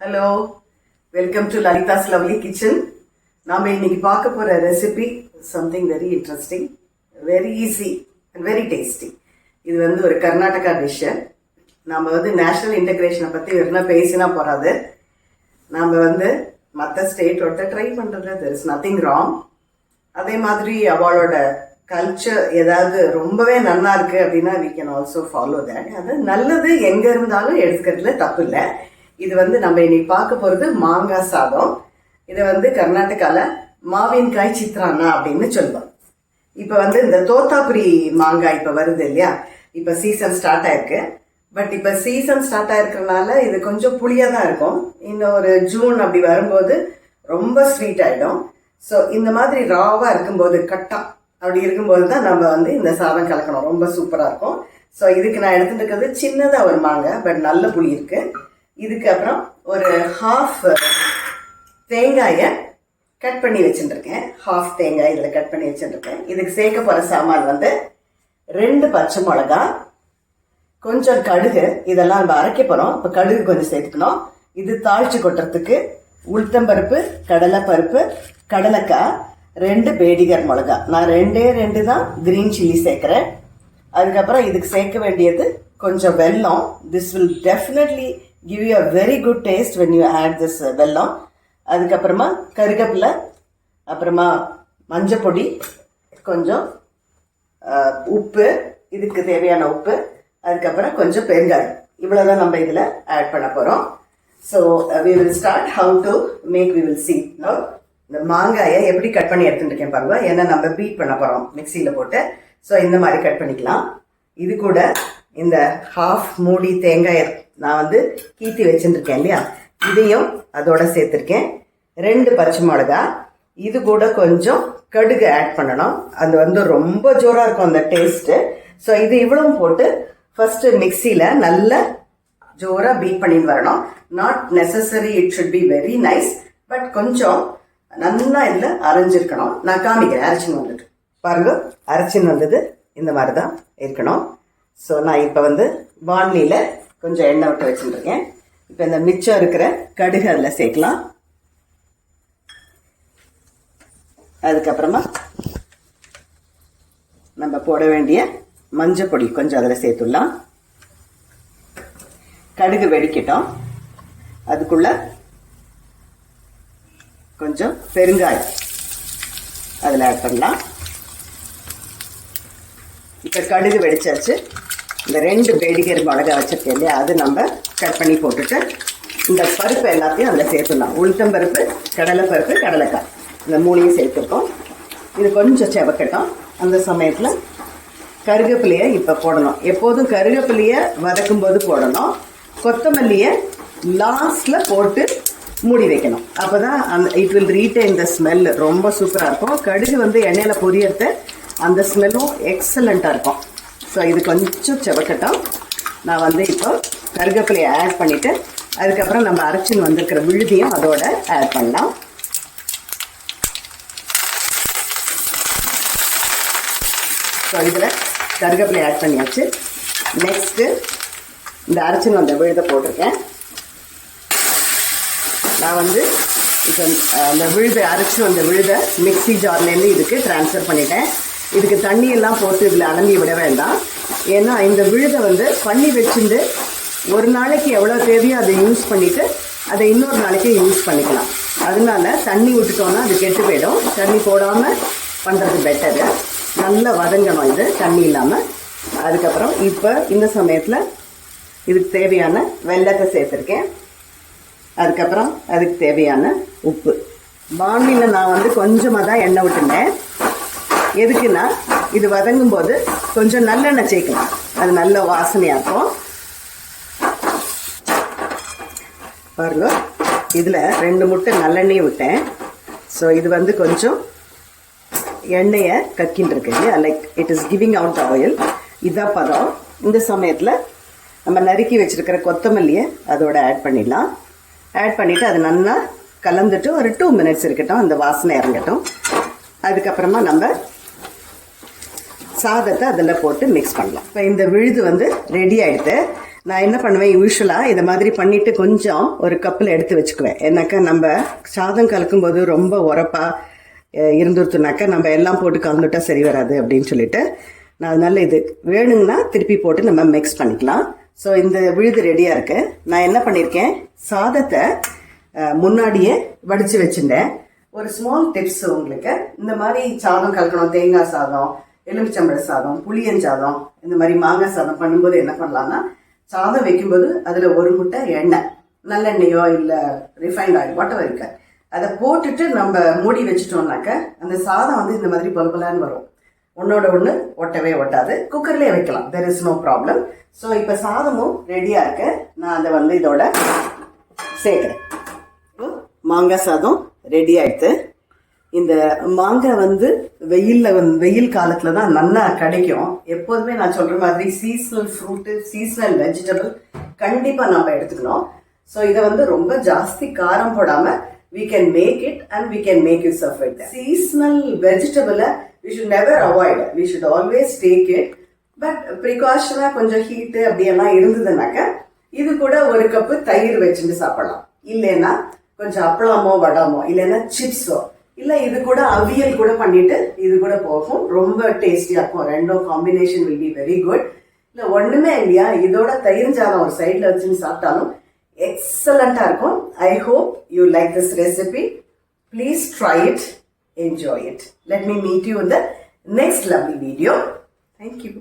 Hello, welcome to Lalitha's lovely kitchen. நாம இன்னைக்கு பார்க்க போற recipe something very interesting, very easy and very tasty. இது ஒரு கர்நாடகா டிஷ். நாம நேஷனல் இன்டகிரேஷனை பத்தி வெறும் பேசினா போறாது. நாம மற்ற ஸ்டேட்டோட ட்ரை பண்றது தெர் இஸ் நத்திங் ராங். அதே மாதிரி அவளோட கல்ச்சர் ஏதாவது ரொம்பவே நல்லா இருக்கு அப்படின்னா we can also follow that. அது நல்லது எங்க இருந்தாலும் எடுத்துக்கிறதுல தப்பு இல்லை. இது நம்ம இன்னைக்கு பார்க்க போறது மாங்காய் சாதம். இதை கர்நாடகால மாவின்காய் சித்ரானா அப்படின்னு சொல்லுவோம். இப்ப இந்த தோத்தாபுரி மாங்காய் இப்ப வருது இல்லையா, இப்ப சீசன் ஸ்டார்ட் ஆயிருக்கு. பட் இப்ப சீசன் ஸ்டார்ட் ஆயிருக்கிறதுனால இது கொஞ்சம் புளியா தான் இருக்கும். இன்னும் ஒரு ஜூன் அப்படி வரும்போது ரொம்ப ஸ்வீட் ஆயிடும். ஸோ இந்த மாதிரி ராவா இருக்கும்போது கட்டா அப்படி இருக்கும்போது தான் நம்ம இந்த சாதம் கலக்கணும். ரொம்ப சூப்பரா இருக்கும். ஸோ இதுக்கு நான் எடுத்துட்டு இருக்கிறது சின்னதா ஒரு மாங்காய், பட் நல்ல புளி இருக்கு. இதுக்கு அப்புறம் ஒரு ஹாஃப் தேங்காயை கட் பண்ணி வச்சுருக்கேன். ஹாஃப் தேங்காய் இதில் கட் பண்ணி வச்சுருக்கேன். இதுக்கு சேர்க்க போகிற சாமான் 2 பச்சை மிளகா, கொஞ்சம் கடுகு, இதெல்லாம் நம்ம அரைக்க போகிறோம். இப்போ கடுகு கொஞ்சம் சேர்த்துக்கணும். இது தாளிச்சு கொட்டுறதுக்கு உளுத்தம்பருப்பு, கடலைப்பருப்பு, கடலைக்காய், 2 பேடிகர் மிளகா. நான் 2 தான் கிரீன் சில்லி சேர்க்குறேன். அதுக்கப்புறம் இதுக்கு சேர்க்க வேண்டியது கொஞ்சம் வெல்லம். This will definitely give you a very good taste when you add this வெல்லம். அதுக்கப்புறமா கருவேப்பிலை, அப்புறமா மஞ்சள் பொடி, கொஞ்சம் உப்பு, இதுக்கு தேவையான உப்பு, அதுக்கப்புறம் கொஞ்சம் பெருங்காயம். இவ்வளவுதான் நம்ம இதுல ஆட் பண்ண போறோம். So we will start how to make, we will see. Now இந்த மாங்காயை எப்படி கட் பண்ணி எடுத்துட்டு இருக்கேன் பாருங்க. ஏன்னா நம்ம பீட் பண்ண போறோம் மிக்சியில போட்டு. ஸோ இந்த மாதிரி கட் பண்ணிக்கலாம். இது கூட இந்த ஹாஃப் மூடி தேங்காயை நான் கீத்தி வச்சுருக்கேன் இல்லையா, இதையும் அதோட சேர்த்துருக்கேன். 2 பச்சை மிளகா, இது கூட கொஞ்சம் கடுகு ஆட் பண்ணணும். அது ரொம்ப ஜோரா இருக்கும் அந்த டேஸ்ட். ஸோ இது இவ்வளவும் போட்டு ஃபர்ஸ்ட் மிக்சியில நல்ல ஜோரா பீட் பண்ணிட்டு வரணும். Not necessary it should be very nice, but கொஞ்சம் நல்லா இதுல அரைஞ்சிருக்கணும். நான் காமிக்கிறேன். அரைச்சின்னு பாருங்க, அரைச்சின்னு வந்தது இந்த மாதிரிதான் இருக்கணும். ஸோ நான் இப்ப வானிலையில கொஞ்சம் எண்ணெய் விட்டு வச்சுருக்கேன். இப்ப இந்த மிச்சம் இருக்கிற கடுகு அதுல சேர்க்கலாம். அதுக்கப்புறமா நம்ம போட வேண்டிய மஞ்சள் பொடி கொஞ்சம் அதில் சேர்த்துடலாம். கடுகு வெடிக்கட்டும். அதுக்குள்ள கொஞ்சம் பெருங்காயம் அதில் ஆட் பண்ணலாம். இப்போ கடுகு வெடிச்சாச்சு. இந்த 2 பேடிகர் மிளகா வச்சிருக்கேன் இல்லையா, அது நம்ம கட் பண்ணி போட்டுட்டு இந்த பருப்பு எல்லாத்தையும் அதில் சேர்த்துடலாம். உளுத்தம்பருப்பு, கடலைப்பருப்பு, கடலைக்காய், இந்த 3ஐயும் சேர்த்துருக்கோம். இது கொஞ்சம் செவக்கட்டும். அந்த சமயத்தில் கருவேப்பிலையை இப்போ போடணும். எப்போதும் கருவேப்பிலையை வதக்கும் போது போடணும். கொத்தமல்லியை லாஸ்டில் போட்டு மூடி வைக்கணும். அப்போ தான் it will retain the smell. ரொம்ப சூப்பராக இருக்கும். கடுகு எண்ணெயில் பொரியறது அந்த ஸ்மெல்லும் எக்ஸலண்ட்டாக இருக்கும். ஸோ இது கொஞ்சம் செவக்கட்டும். நான் இப்போ கருவேப்பிலையை ஆட் பண்ணிவிட்டு அதுக்கப்புறம் நம்ம அரைச்சின்னு வந்திருக்கிற விழுதியும் அதோட ஆட் பண்ணலாம். ஸோ இதில் கருவேப்பிலை ஆட் பண்ணியாச்சு. நெக்ஸ்ட்டு இந்த அரைச்சின்னு வந்த விழுதை போட்டிருக்கேன். நான் இப்போ அந்த விழுதை அரைச்சி வந்த விழுதை மிக்சி ஜார்லேருந்து இதுக்கு ட்ரான்ஸ்ஃபர் பண்ணிட்டேன். இதுக்கு தண்ணியெல்லாம் போட்டு இதில் அலம்பி விட வேண்டாம். ஏன்னா இந்த விழுதை பண்ணி வச்சுட்டு ஒரு நாளைக்கு எவ்வளோ தேவையோ அதை யூஸ் பண்ணிவிட்டு அதை இன்னொரு நாளைக்கு யூஸ் பண்ணிக்கலாம். அதனால தண்ணி விட்டுட்டோன்னா அது கெட்டு போயிடும். தண்ணி போடாமல் பண்ணுறது பெட்டரு. நல்லா வதங்கணும் இது தண்ணி இல்லாமல். அதுக்கப்புறம் இப்போ இந்த சமயத்தில் இதுக்கு தேவையான வெல்லத்தை சேர்த்துருக்கேன். அதுக்கப்புறம் அதுக்கு தேவையான உப்பு. பாண்டியில் நான் கொஞ்சமாக தான் எண்ணெய் விட்டுனேன். எதுக்குன்னா இது வதங்கும் போது கொஞ்சம் நல்லெண்ணெய் சேர்க்கலாம். அது நல்ல வாசனையாக இருக்கும். பாருங்க, இதில் 2 முட்டை நல்லெண்ணெயை விட்டேன். ஸோ இது கொஞ்சம் எண்ணெயை கக்கின்னு இருக்கு இல்லையா, like it is giving out oil. இதான் பதம். இந்த சமயத்தில் நம்ம நறுக்கி வச்சிருக்கிற கொத்தமல்லியை அதோட ஆட் பண்ணிடலாம். ஆட் பண்ணிவிட்டு அது நல்லா கலந்துட்டு ஒரு 2 மினிட்ஸ் இருக்கட்டும், அந்த வாசனை இறங்கட்டும். அதுக்கப்புறமா நம்ம சாதத்தை அதில் போட்டு மிக்ஸ் பண்ணலாம். இப்போ இந்த விழுது ரெடி ஆகிடுது. நான் என்ன பண்ணுவேன், யூஸ்வலாக இதை மாதிரி பண்ணிட்டு கொஞ்சம் ஒரு கப்பில் எடுத்து வச்சுக்குவேன். ஏன்னாக்கா நம்ம சாதம் கலக்கும்போது ரொம்ப உரப்பாக இருந்துருத்துனாக்கா நம்ம எல்லாம் போட்டு கலந்துட்டா சரி வராது அப்படின்னு சொல்லிட்டு நான் அதனால இது வேணுங்கன்னா திருப்பி போட்டு நம்ம மிக்ஸ் பண்ணிக்கலாம். ஸோ இந்த விழுது ரெடியாக இருக்கு. நான் என்ன பண்ணியிருக்கேன், சாதத்தை முன்னாடியே வடித்து வச்சுட்டேன். ஒரு ஸ்மால் டிப்ஸ் உங்களுக்கு, இந்த மாதிரி சாதம் கலக்கணும், தேங்காய் சாதம், எலுமிச்சம்பழ சாதம், புளியஞ்சாதம், இந்த மாதிரி மாங்காய் சாதம் பண்ணும்போது என்ன பண்ணலாம்னா, சாதம் வைக்கும்போது அதில் ஒரு முட்டை எண்ணெய், நல்லெண்ணெயோ இல்லை ரிஃபைண்ட் ஆயில் வாட்டவர் இருக்க, அதை போட்டுட்டு நம்ம மூடி வச்சுட்டோம்னாக்க அந்த சாதம் வந்து இந்த மாதிரி பல்பலான்னு வரும். ஒன்னோட ஒன்று ஒட்டவே ஒட்டாது. குக்கர்லேயே வைக்கலாம், there is no problem. So இப்போ சாதமும் ரெடியாக இருக்கு. நான் அதை வந்து இதோட சேர்க்குறேன். மாங்காய் சாதம் ரெடி ஆயிடுது. இந்த மாங்காய் வந்து வெயில் காலத்துல தான் நல்லா கிடைக்கும். எப்போதுமே நான் சொல்ற மாதிரி சீசனல் ஃப்ரூட்டு, சீசனல் வெஜிடபிள் கண்டிப்பா நம்ம எடுத்துக்கணும். ஸோ இதை வந்து ரொம்ப ஜாஸ்தி காரம் போடாம we can make it and we can make use of it. Seasonal vegetable we should never avoid. We should always take it. But precaution கொஞ்சம் ஹீட் அப்படியெல்லாம் இருந்ததுனாக்க இது கூட ஒரு கப்பு தயிர் வச்சுட்டு சாப்பிடலாம். இல்லைன்னா கொஞ்சம் அப்பளமோ வடமோ இல்லைன்னா சிப்ஸோ இல்லை இது கூட அவியல் கூட பண்ணிட்டு இது கூட போகும். ரொம்ப டேஸ்டியா இருக்கும். ரெண்டும் combination will be very good. இல்லை ஒண்ணுமே இல்லையா, இதோட தயிர் சாதம் ஒரு சைட்ல வச்சுன்னு சாப்பிட்டாலும் எக்ஸலண்டா இருக்கும். I hope you like this recipe. Please try it, enjoy it. Let me meet you in the next lovely video. Thank you.